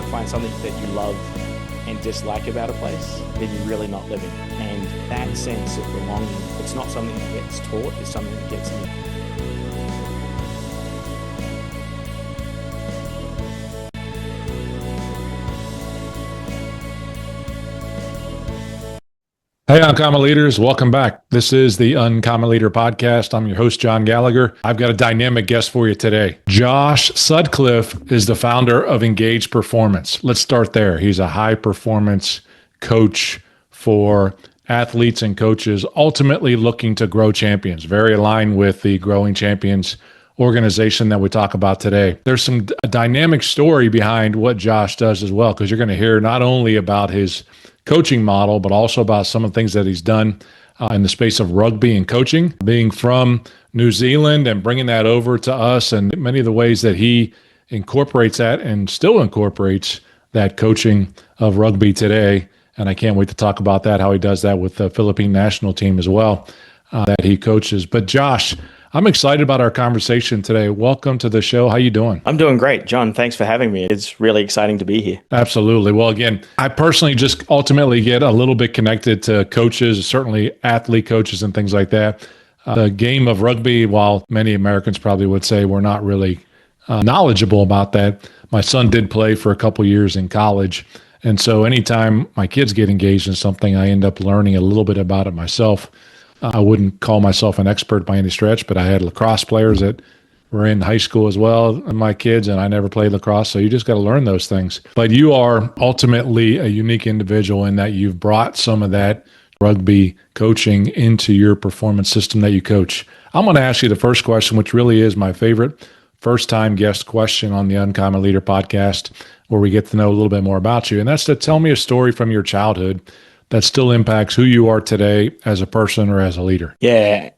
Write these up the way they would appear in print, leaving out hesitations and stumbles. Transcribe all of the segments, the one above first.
can't find something that you love and dislike about a place, then you're really not living. And that sense of belonging, it's not something that gets taught, it's something that gets in. Hey, Uncommon Leaders, welcome back. This is the Uncommon Leader Podcast. I'm your host, John Gallagher. I've got a dynamic guest for you today. Josh Sutcliffe is the founder of Engaged Performance. Let's start there. He's a high-performance coach for athletes and coaches ultimately looking to grow champions, very aligned with the Growing Champions organization that we talk about today. There's a dynamic story behind what Josh does as well, because you're going to hear not only about his coaching model, but also about some of the things that he's done in the space of rugby and coaching, being from New Zealand and bringing that over to us, and many of the ways that he incorporates that and still incorporates that coaching of rugby today. And I can't wait to talk about that, how he does that with the Philippine National Team as well, that he coaches. But Josh, I'm excited about our conversation today. Welcome to the show. How you doing? I'm doing great, John. Thanks for having me. It's really exciting to be here. Absolutely. Well, again, I personally just ultimately get a little bit connected to coaches, certainly athlete coaches and things like that. The game of rugby, while many Americans probably would say we're not really knowledgeable about that, my son did play for a couple years in college. And so anytime my kids get engaged in something, I end up learning a little bit about it myself. I wouldn't call myself an expert by any stretch, but I had lacrosse players that were in high school as well, and my kids, and I never played lacrosse. So you just got to learn those things. But you are ultimately a unique individual in that you've brought some of that rugby coaching into your performance system that you coach. I'm going to ask you the first question, which really is my favorite first-time guest question on the Uncommon Leader podcast, where we get to know a little bit more about you. And that's to tell me a story from your childhood that still impacts who you are today as a person or as a leader. Yeah.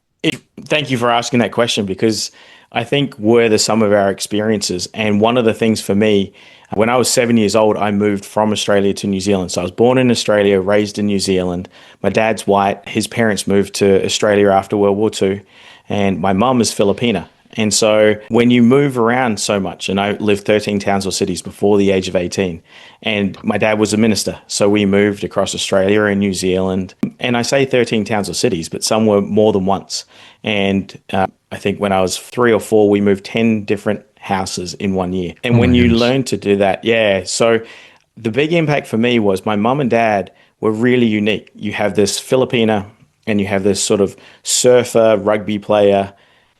Thank you for asking that question, because I think we're the sum of our experiences. And one of the things for me, when I was 7 years old, I moved from Australia to New Zealand. So I was born in Australia, raised in New Zealand. My dad's white. His parents moved to Australia after World War II. And my mum is Filipina. And so when you move around so much, and I lived 13 towns or cities before the age of 18, and my dad was a minister. So we moved across Australia and New Zealand. And I say 13 towns or cities, but some were more than once. And I think when I was 3 or 4, we moved 10 different houses in 1 year. And when you learn to do that, so the big impact for me was my mum and dad were really unique. You have this Filipina and you have this sort of surfer, rugby player,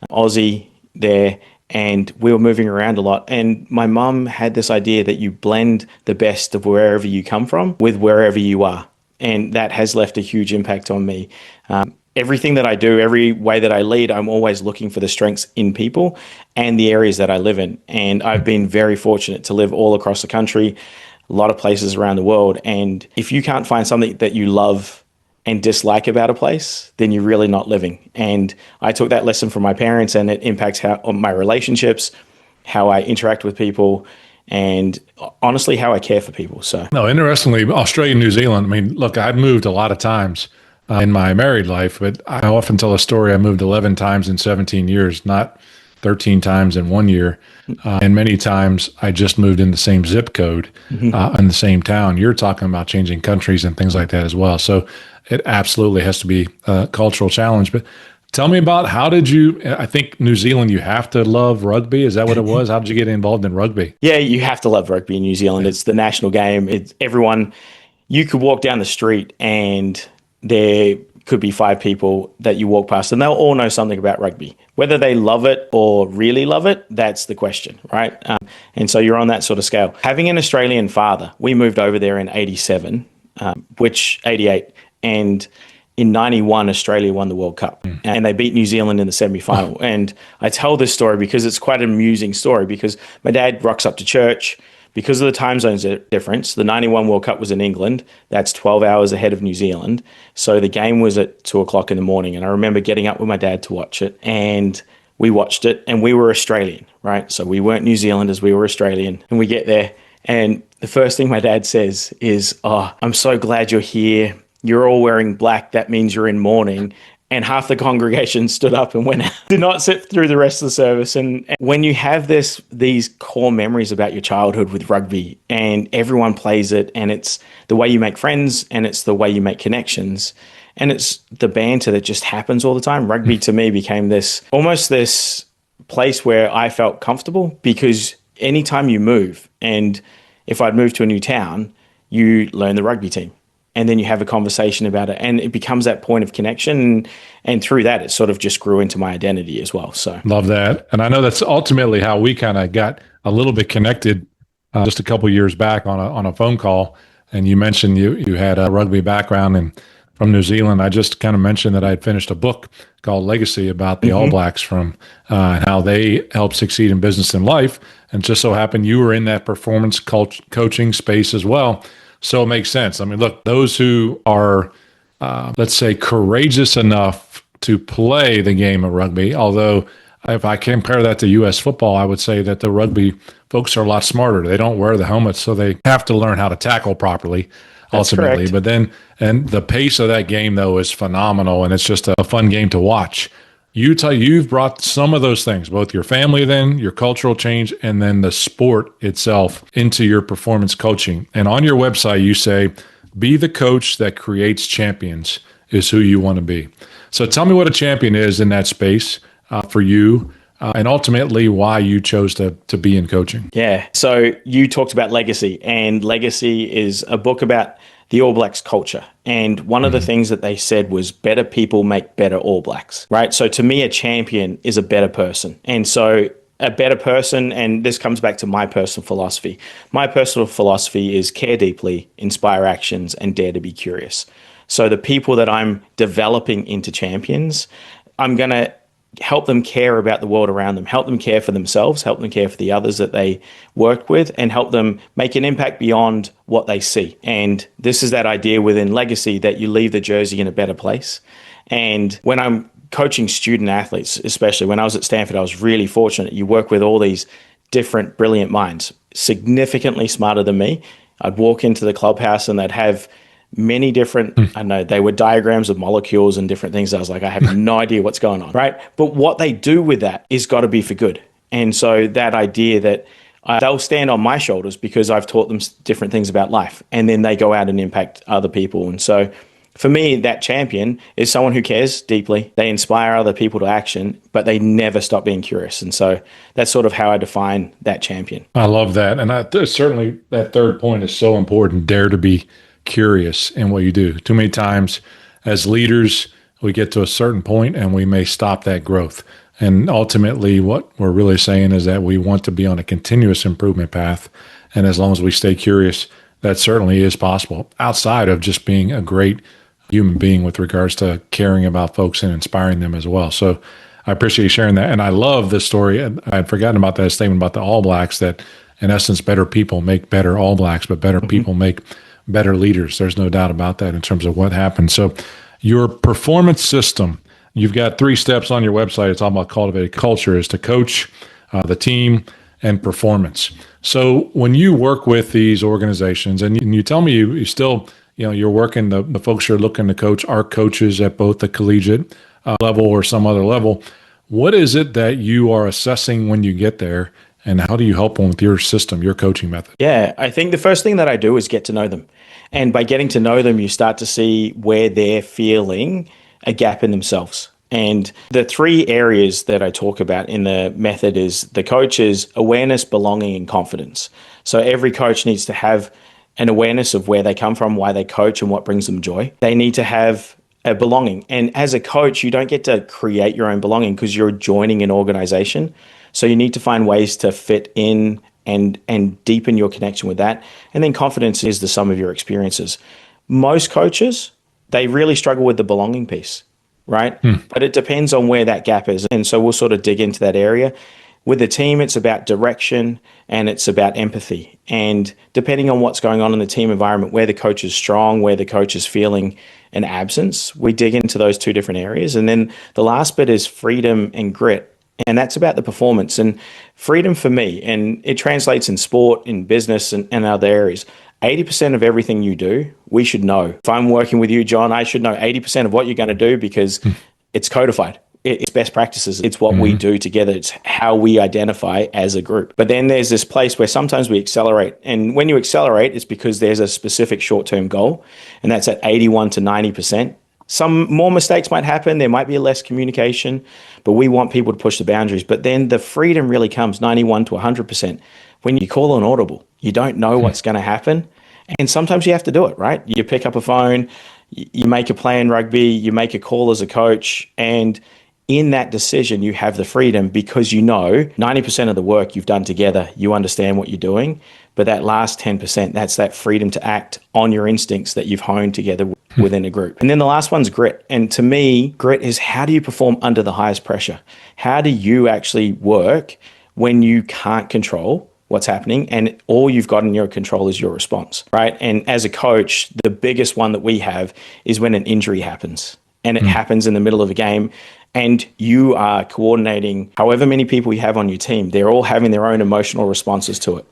Aussie there, and we were moving around a lot. And my mum had this idea that you blend the best of wherever you come from with wherever you are. And that has left a huge impact on me. Everything that I do, every way that I lead, I'm always looking for the strengths in people and the areas that I live in. And I've been very fortunate to live all across the country, a lot of places around the world. And if you can't find something that you love and dislike about a place, then you're really not living. And I took that lesson from my parents, and it impacts on my relationships, how I interact with people, and honestly, how I care for people. So, no, interestingly, Australia and New Zealand, I mean, look, I've moved a lot of times in my married life, but I often tell a story. I moved 11 times in 17 years, not 13 times in 1 year. And many times I just moved in the same zip code in the same town. You're talking about changing countries and things like that as well. So it absolutely has to be a cultural challenge. But tell me about, I think New Zealand, you have to love rugby. Is that what it was? How did you get involved in rugby? Yeah, you have to love rugby in New Zealand. It's the national game. It's everyone. You could walk down the street and there could be 5 people that you walk past and they'll all know something about rugby. Whether they love it or really love it, that's the question, right? And so you're on that sort of scale. Having an Australian father, we moved over there in 88, and in 91, Australia won the World Cup and they beat New Zealand in the semi-final. And I tell this story because it's quite an amusing story, because my dad rocks up to church. Because of the time zones difference, the 91 World Cup was in England. That's 12 hours ahead of New Zealand. So the game was at 2:00 in the morning. And I remember getting up with my dad to watch it. And we watched it, and we were Australian, right? So we weren't New Zealanders, we were Australian. And we get there, and the first thing my dad says is, "Oh, I'm so glad you're here. You're all wearing black. That means you're in mourning." and half the congregation stood up and went out, did not sit through the rest of the service. And when you have these core memories about your childhood with rugby, and everyone plays it, and it's the way you make friends, and it's the way you make connections, and it's the banter that just happens all the time. Rugby to me became almost this place where I felt comfortable, because anytime you move, and if I'd moved to a new town, you learn the rugby team. And then you have a conversation about it, and it becomes that point of connection. And through that, it sort of just grew into my identity as well. So love that. And I know that's ultimately how we kind of got a little bit connected just a couple years back on a phone call. And you mentioned you had a rugby background and from New Zealand. I just kind of mentioned that I had finished a book called Legacy about the All Blacks from how they help succeed in business and life. And just so happened you were in that performance coaching space as well. So it makes sense. I mean, look, those who are, let's say, courageous enough to play the game of rugby, although if I compare that to U.S. football, I would say that the rugby folks are a lot smarter. They don't wear the helmets, so they have to learn how to tackle properly, ultimately. But then, and the pace of that game, though, is phenomenal, and it's just a fun game to watch. You've brought some of those things, both your family, then your cultural change, and then the sport itself into your performance coaching. And on your website, you say, be the coach that creates champions is who you want to be. So tell me what a champion is in that space for you, and ultimately why you chose to be in coaching. Yeah. So you talked about Legacy, and Legacy is a book about the All Blacks culture. And one of the things that they said was better people make better All Blacks, right? So to me, a champion is a better person. And so a better person, and this comes back to my personal philosophy. My personal philosophy is care deeply, inspire actions, and dare to be curious. So the people that I'm developing into champions, I'm going to help them care about the world around them, help them care for themselves, help them care for the others that they work with, and help them make an impact beyond what they see. And this is that idea within Legacy that you leave the jersey in a better place. And when I'm coaching student athletes, especially when I was at Stanford, I was really fortunate. You work with all these different brilliant minds, significantly smarter than me. I'd walk into the clubhouse and they'd have many different, I know they were diagrams of molecules and different things. I was like, I have no idea what's going on, right? But what they do with that is got to be for good. And so that idea that they'll stand on my shoulders because I've taught them different things about life, and then they go out and impact other people. And so for me, that champion is someone who cares deeply. They inspire other people to action, but they never stop being curious. And so that's sort of how I define that champion. I love that. And certainly that third point is so important. Dare to be curious in what you do. Too many times as leaders, we get to a certain point and we may stop that growth. And ultimately, what we're really saying is that we want to be on a continuous improvement path. And as long as we stay curious, that certainly is possible outside of just being a great human being with regards to caring about folks and inspiring them as well. So I appreciate you sharing that. And I love this story. And I had forgotten about that statement about the All Blacks, that in essence, better people make better All Blacks, but better people make better leaders. There's no doubt about that in terms of what happened. So your performance system, you've got 3 steps on your website. It's all about cultivating culture, is to coach the team and performance. So when you work with these organizations, and you tell me you still, you're working, the folks you're looking to coach are coaches at both the collegiate level or some other level. What is it that you are assessing when you get there? And how do you help them with your system, your coaching method? Yeah, I think the first thing that I do is get to know them. And by getting to know them, you start to see where they're feeling a gap in themselves. And the 3 areas that I talk about in the method is the coach's awareness, belonging, and confidence. So every coach needs to have an awareness of where they come from, why they coach, and what brings them joy. They need to have a belonging. And as a coach, you don't get to create your own belonging because you're joining an organization. So you need to find ways to fit in and deepen your connection with that. And then confidence is the sum of your experiences. Most coaches, they really struggle with the belonging piece, right? But it depends on where that gap is. And so we'll sort of dig into that area. With the team, it's about direction and it's about empathy. And depending on what's going on in the team environment, where the coach is strong, where the coach is feeling an absence, we dig into those 2 different areas. And then the last bit is freedom and grit. And that's about the performance and freedom for me. And it translates in sport, in business, and other areas. 80% of everything you do, we should know. If I'm working with you, John, I should know 80% of what you're going to do because it's codified. It's best practices. It's what we do together. It's how we identify as a group. But then there's this place where sometimes we accelerate. And when you accelerate, it's because there's a specific short-term goal, and that's at 81 to 90%. Some more mistakes might happen. There might be less communication, but we want people to push the boundaries. But then the freedom really comes 91 to 100% when you call an audible. You don't know what's going to happen. And sometimes you have to do it, right? You pick up a phone, you make a play in rugby, you make a call as a coach, and in that decision, you have the freedom because you know 90% of the work you've done together, you understand what you're doing. But that last 10%, that's that freedom to act on your instincts that you've honed together within a group. And then the last one's grit. And to me, grit is how do you perform under the highest pressure? How do you actually work when you can't control what's happening and all you've got in your control is your response, right? And as a coach, the biggest one that we have is when an injury happens and it happens in the middle of a game and you are coordinating however many people you have on your team. They're all having their own emotional responses to it.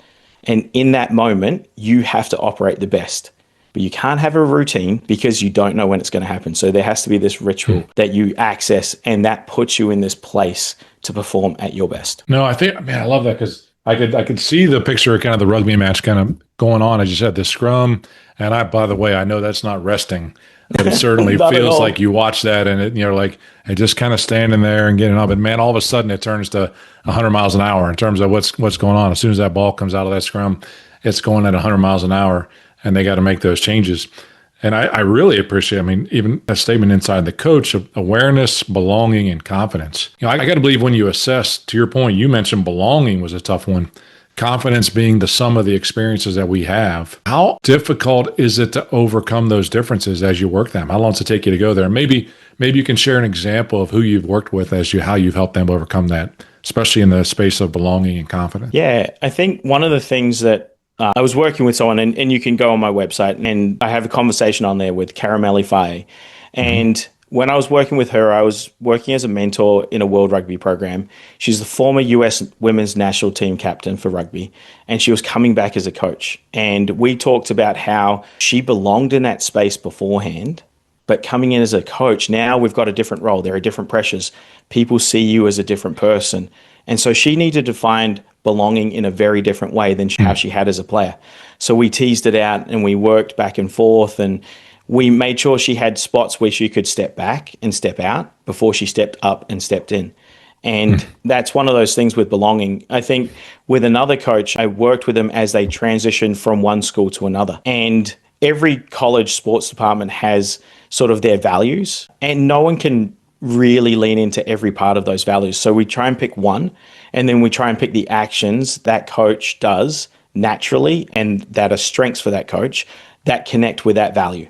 And in that moment, you have to operate the best. But you can't have a routine because you don't know when it's going to happen. So there has to be this ritual that you access and that puts you in this place to perform at your best. No, I think, man, I love that because I could see the picture of kind of the rugby match kind of going on, as you said, the scrum. And by the way, I know that's not resting, but it certainly feels like you watch that and you're like, and just kind of standing there and getting up. And man, all of a sudden it turns to 100 miles an hour in terms of what's going on. As soon as that ball comes out of that scrum, it's going at 100 miles an hour and they got to make those changes. And I really appreciate, even a statement inside the coach of awareness, belonging, and confidence. I got to believe when you assess, to your point, you mentioned belonging was a tough one. Confidence being the sum of the experiences that we have. How difficult is it to overcome those differences as you work them? How long does it take you to go there? Maybe you can share an example of who you've worked with how you've helped them overcome that, especially in the space of belonging and confidence. Yeah, I think one of the things that I was working with someone, and you can go on my website, and I have a conversation on there with Caramelli Faye. And when I was working with her, I was working as a mentor in a World Rugby program. She's the former US Women's National Team captain for rugby, and she was coming back as a coach. And we talked about how she belonged in that space beforehand, but coming in as a coach, now we've got a different role. There are different pressures. People see you as a different person. And so she needed to find belonging in a very different way than how she had as a player. So we teased it out and we worked back and forth and we made sure she had spots where she could step back and step out before she stepped up and stepped in. And that's one of those things with belonging. I think with another coach, I worked with them as they transitioned from one school to another. And every college sports department has sort of their values and no one can really lean into every part of those values. So we try and pick one, and then we try and pick the actions that coach does naturally and that are strengths for that coach that connect with that value.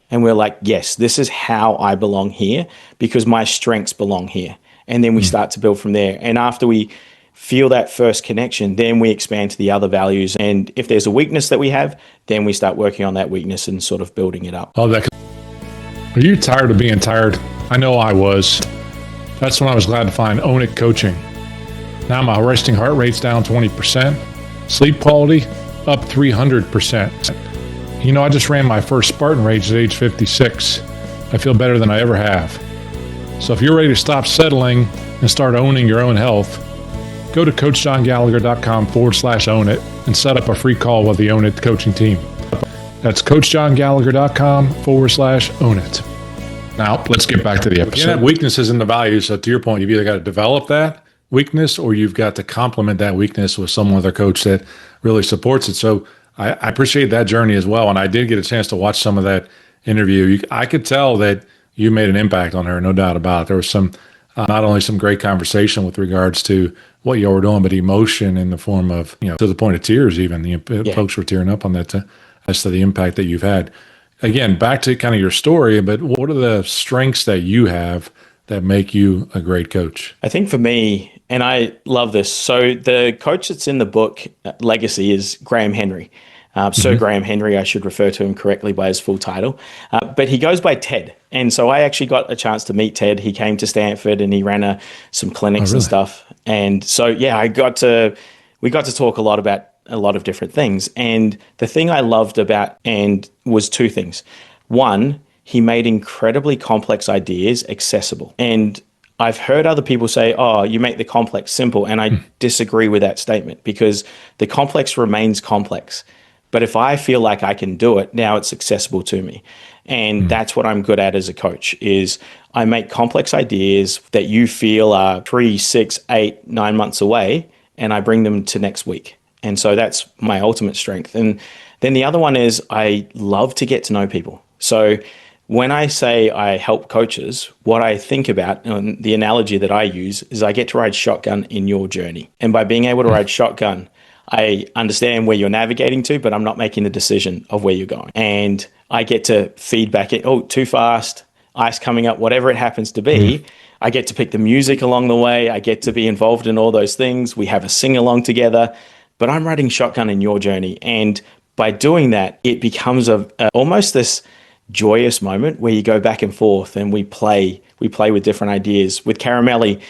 And we're like, yes, this is how I belong here because my strengths belong here. And then we start to build from there. And after we feel that first connection, then we expand to the other values. And if there's a weakness that we have, then we start working on that weakness and sort of building it up. Oh, that. Are you tired of being tired? I know I was. That's when I was glad to find Own It Coaching. Now my resting heart rate's down 20%. Sleep quality up 300%. I just ran my first Spartan race at age 56. I feel better than I ever have. So if you're ready to stop settling and start owning your own health, go to coachjohngallagher.com/own it and set up a free call with the Own It coaching team. That's coachjohngallagher.com/own it. Now, let's get back to the episode. You have weaknesses in the values. So to your point, you've either got to develop that weakness or you've got to complement that weakness with someone with a coach that really supports it. So I appreciate that journey as well. And I did get a chance to watch some of that interview. I could tell that you made an impact on her, no doubt about it. There was some, not only some great conversation with regards to what you were doing, but emotion in the form of, to the point of tears even. The folks were tearing up on that as to the impact that you've had. Again, back to kind of your story, but what are the strengths that you have that make you a great coach? I think for me, and I love this, so the coach that's in the book, Legacy, is Graham Henry. Sir Graham Henry, I should refer to him correctly by his full title. But he goes by Ted. And so I actually got a chance to meet Ted. He came to Stanford and he ran some clinics and stuff. And so, yeah, we got to talk a lot about a lot of different things. And the thing I loved about and was two things. One, he made incredibly complex ideas accessible. And I've heard other people say, oh, you make the complex simple. And I disagree with that statement because the complex remains complex. But if I feel like I can do it, now it's accessible to me. And that's what I'm good at as a coach is I make complex ideas that you feel are 3, 6, 8, 9 months away, and I bring them to next week. And so that's my ultimate strength. And then the other one is I love to get to know people. So when I say I help coaches, what I think about, and the analogy that I use, is I get to ride shotgun in your journey. And by being able to ride shotgun, I understand where you're navigating to, but I'm not making the decision of where you're going. And I get to feedback it, oh, too fast, ice coming up, whatever it happens to be. I get to pick the music along the way. I get to be involved in all those things. We have a sing-along together, but I'm riding shotgun in your journey. And by doing that, it becomes almost this joyous moment where you go back and forth and we play with different ideas. With Caramelli,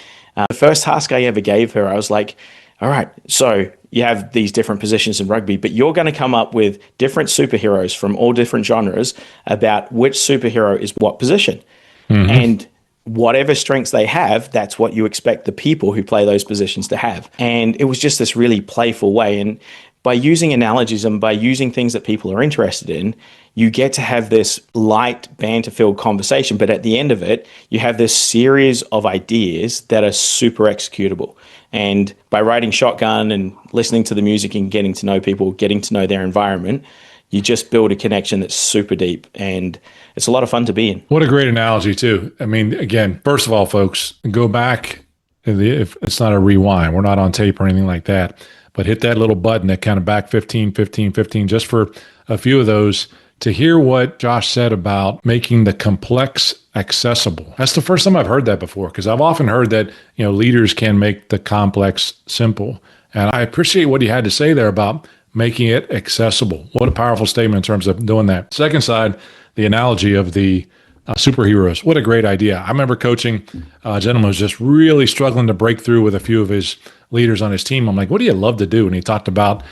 the first task I ever gave her, I was like, all right, so you have these different positions in rugby, but you're going to come up with different superheroes from all different genres about which superhero is what position. And whatever strengths they have, that's what you expect the people who play those positions to have. And it was just this really playful way. And by using analogies and by using things that people are interested in, you get to have this light, banter-filled conversation. But at the end of it, you have this series of ideas that are super executable. And by riding shotgun and listening to the music and getting to know people, getting to know their environment, you just build a connection that's super deep. And it's a lot of fun to be in. What a great analogy, too. I mean, again, first of all, folks, go back. If it's not a rewind, we're not on tape or anything like that, but hit that little button that kind of back 15, 15, 15, just for a few of those to hear what Josh said about making the complex accessible. That's the first time I've heard that before, because I've often heard that, leaders can make the complex simple. And I appreciate what he had to say there about making it accessible. What a powerful statement in terms of doing that. Second side, the analogy of the superheroes. What a great idea. I remember coaching a gentleman who was just really struggling to break through with a few of his leaders on his team. I'm like, what do you love to do? And he talked about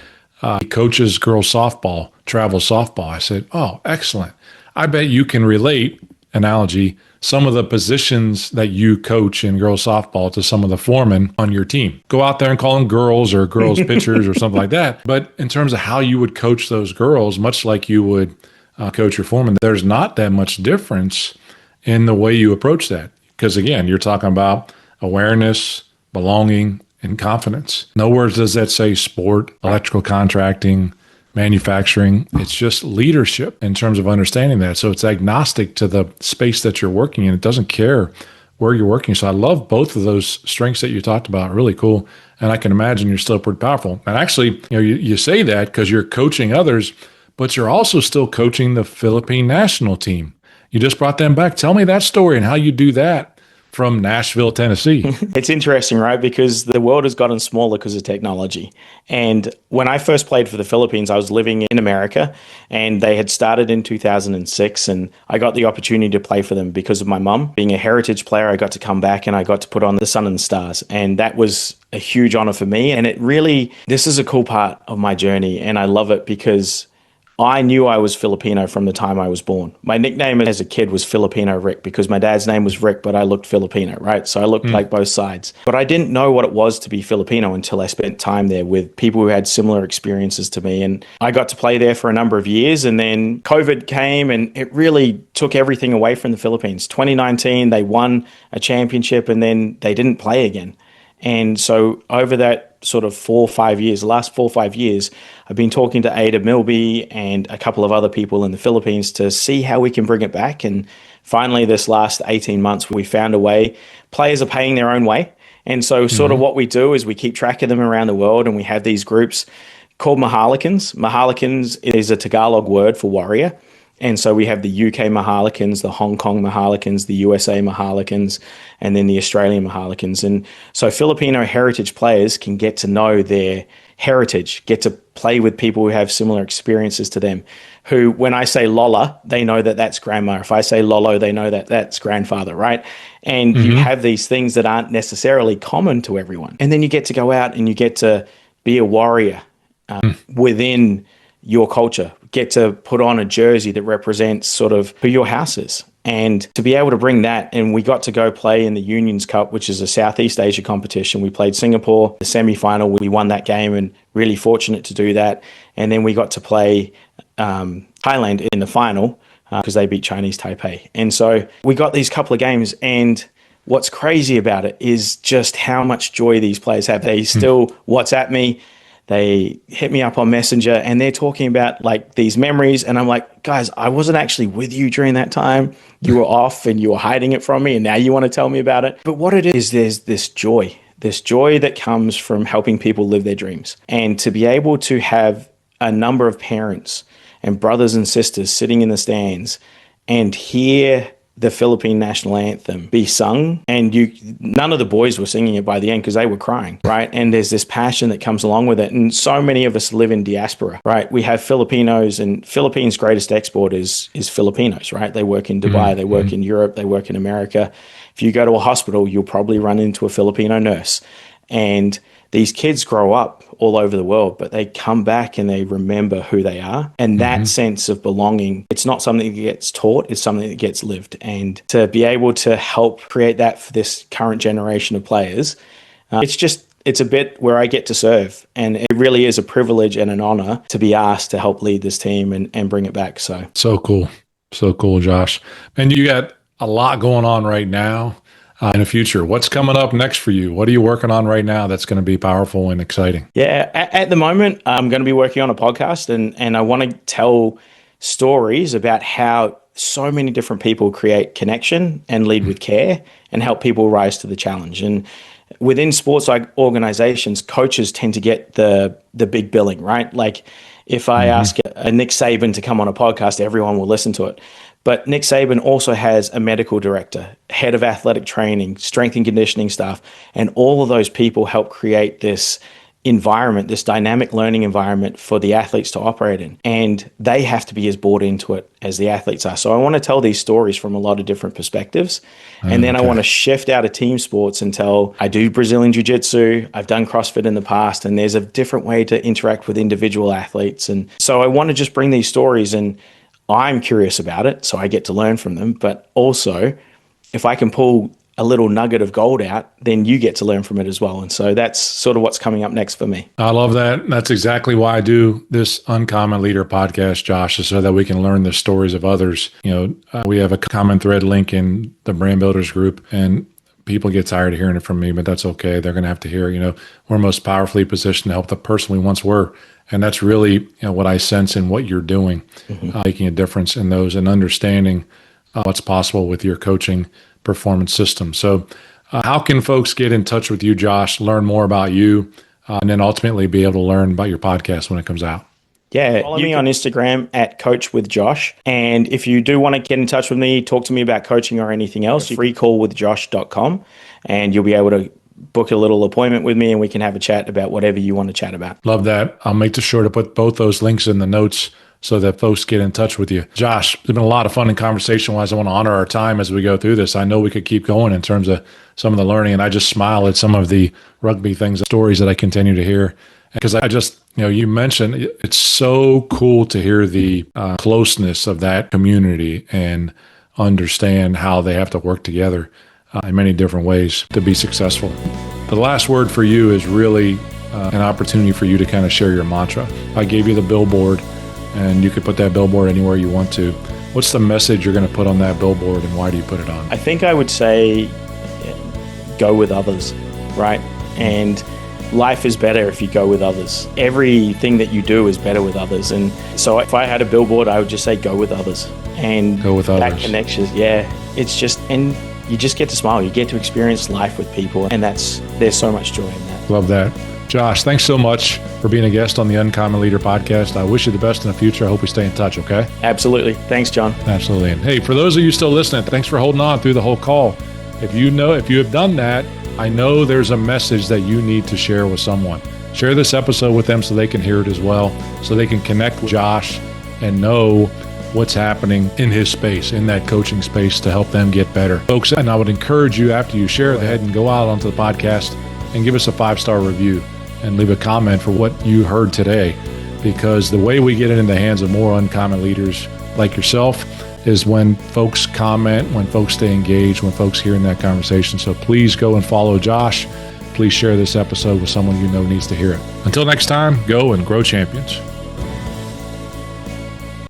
he coaches girls softball, travel softball. I said, oh, excellent. I bet you can relate, analogy, some of the positions that you coach in girls softball to some of the foremen on your team. Go out there and call them girls or girls pitchers or something like that. But in terms of how you would coach those girls, much like you would coach your foreman, there's not that much difference in the way you approach that. Because again, you're talking about awareness, belonging, and confidence. Nowhere does that say sport, electrical contracting, manufacturing. It's just leadership in terms of understanding that. So it's agnostic to the space that you're working in. It doesn't care where you're working. So I love both of those strengths that you talked about. Really cool. And I can imagine you're still pretty powerful. And actually, you say that because you're coaching others, but you're also still coaching the Philippine National Team. You just brought them back. Tell me that story and how you do that from Nashville, Tennessee. It's interesting, right? Because the world has gotten smaller because of technology. And when I first played for the Philippines, I was living in America and they had started in 2006. And I got the opportunity to play for them because of my mum. Being a heritage player, I got to come back and I got to put on the Sun and Stars. And that was a huge honor for me. And this is a cool part of my journey. And I love it because I knew I was Filipino from the time I was born. My nickname as a kid was Filipino Rick because my dad's name was Rick, but I looked Filipino, right? So I looked like both sides. But I didn't know what it was to be Filipino until I spent time there with people who had similar experiences to me. And I got to play there for a number of years. And then COVID came and it really took everything away from the Philippines. 2019, they won a championship and then they didn't play again. And so over that sort of the last 4 or 5 years, I've been talking to Ada Milby and a couple of other people in the Philippines to see how we can bring it back. And finally, this last 18 months, we found a way. Players are paying their own way. And so sort of what we do is we keep track of them around the world and we have these groups called Mahalikans. Mahalikans is a Tagalog word for warrior. And so we have the UK Mahalikans, the Hong Kong Mahalikans, the USA Mahalikans, and then the Australian Mahalikans. And so Filipino heritage players can get to know their heritage, get to play with people who have similar experiences to them, who, when I say Lola, they know that that's grandma. If I say Lolo, they know that that's grandfather, right? And you have these things that aren't necessarily common to everyone. And then you get to go out and you get to be a warrior within your culture. get to put on a jersey that represents sort of who your house is. And to be able to bring that, and we got to go play in the Unions Cup, which is a Southeast Asia competition. We played Singapore, the semi-final. We won that game and really fortunate to do that. And then we got to play Thailand in the final because they beat Chinese Taipei. And so we got these couple of games, and what's crazy about it is just how much joy these players have. They still WhatsApp me. They hit me up on Messenger and they're talking about like these memories. And I'm like, guys, I wasn't actually with you during that time. You were off and you were hiding it from me. And now you want to tell me about it. But what it is, there's this joy that comes from helping people live their dreams. And to be able to have a number of parents and brothers and sisters sitting in the stands and hear the Philippine national anthem be sung, and none of the boys were singing it by the end because they were crying, right? And there's this passion that comes along with it. And so many of us live in diaspora, right? We have Filipinos, and Philippines' greatest export is Filipinos, right? They work in Dubai, they work in Europe, they work in America. If you go to a hospital, you'll probably run into a Filipino nurse. And these kids grow up all over the world, but they come back and they remember who they are. And that sense of belonging, it's not something that gets taught, it's something that gets lived. And to be able to help create that for this current generation of players, it's a bit where I get to serve. And it really is a privilege and an honor to be asked to help lead this team and bring it back. So cool. So cool, Josh. And you got a lot going on right now. In the future, what's coming up next for you? What are you working on right now that's going to be powerful and exciting? Yeah, at the moment, I'm going to be working on a podcast, and I want to tell stories about how so many different people create connection and lead with care and help people rise to the challenge. And within sports like organizations, coaches tend to get the big billing, right? Like if I ask a Nick Saban to come on a podcast, everyone will listen to it. But Nick Saban also has a medical director, head of athletic training, strength and conditioning staff, and all of those people help create this environment, this dynamic learning environment for the athletes to operate in. And they have to be as bought into it as the athletes are. So I want to tell these stories from a lot of different perspectives. And then I want to shift out of team sports and tell, I do Brazilian Jiu-Jitsu, I've done CrossFit in the past, and there's a different way to interact with individual athletes. And so I want to just bring these stories, and I'm curious about it, so I get to learn from them. But also, if I can pull a little nugget of gold out, then you get to learn from it as well. And so that's sort of what's coming up next for me. I love that. That's exactly why I do this Uncommon Leader podcast, Josh, is so that we can learn the stories of others. We have a common thread link in the Brand Builders group, and people get tired of hearing it from me, but that's okay. They're going to have to hear, we're most powerfully positioned to help the person we once were. And that's really what I sense in what you're doing, making a difference in those and understanding what's possible with your coaching performance system. So how can folks get in touch with you, Josh, learn more about you, and then ultimately be able to learn about your podcast when it comes out? Yeah, follow me on Instagram at Coach with Josh. And if you do want to get in touch with me, talk to me about coaching or anything else, freecallwithjosh.com, and you'll be able to book a little appointment with me and we can have a chat about whatever you want to chat about. Love that. I'll make sure to put both those links in the notes so that folks get in touch with you. Josh, it's been a lot of fun and conversation-wise. I want to honor our time as we go through this. I know we could keep going in terms of some of the learning, and I just smile at some of the rugby things, stories that I continue to hear. Because I just, you mentioned it's so cool to hear the closeness of that community and understand how they have to work together in many different ways to be successful. The last word for you is really an opportunity for you to kind of share your mantra. I gave you the billboard, and you could put that billboard anywhere you want to. What's the message you're going to put on that billboard, and why do you put it on? I think I would say go with others, right? And life is better if you go with others. Everything that you do is better with others. And so if I had a billboard, I would just say go with others. And go with that others. connection, it's just, and you just get to smile. You get to experience life with people. And there's so much joy in that. Love that. Josh, thanks so much for being a guest on the Uncommon Leader podcast. I wish you the best in the future. I hope we stay in touch, okay? Absolutely. Thanks, John. Absolutely. And hey, for those of you still listening, thanks for holding on through the whole call. If you have done that, I know there's a message that you need to share with someone. Share this episode with them so they can hear it as well, so they can connect with Josh and know what's happening in his space, in that coaching space, to help them get better. Folks, and I would encourage you, after you share it, go ahead and go out onto the podcast and give us a 5-star review and leave a comment for what you heard today. because the way we get it in the hands of more uncommon leaders like yourself is when folks comment, when folks stay engaged, when folks hear in that conversation. So please go and follow Josh. Please share this episode with someone you know needs to hear it. Until next time, go and grow champions.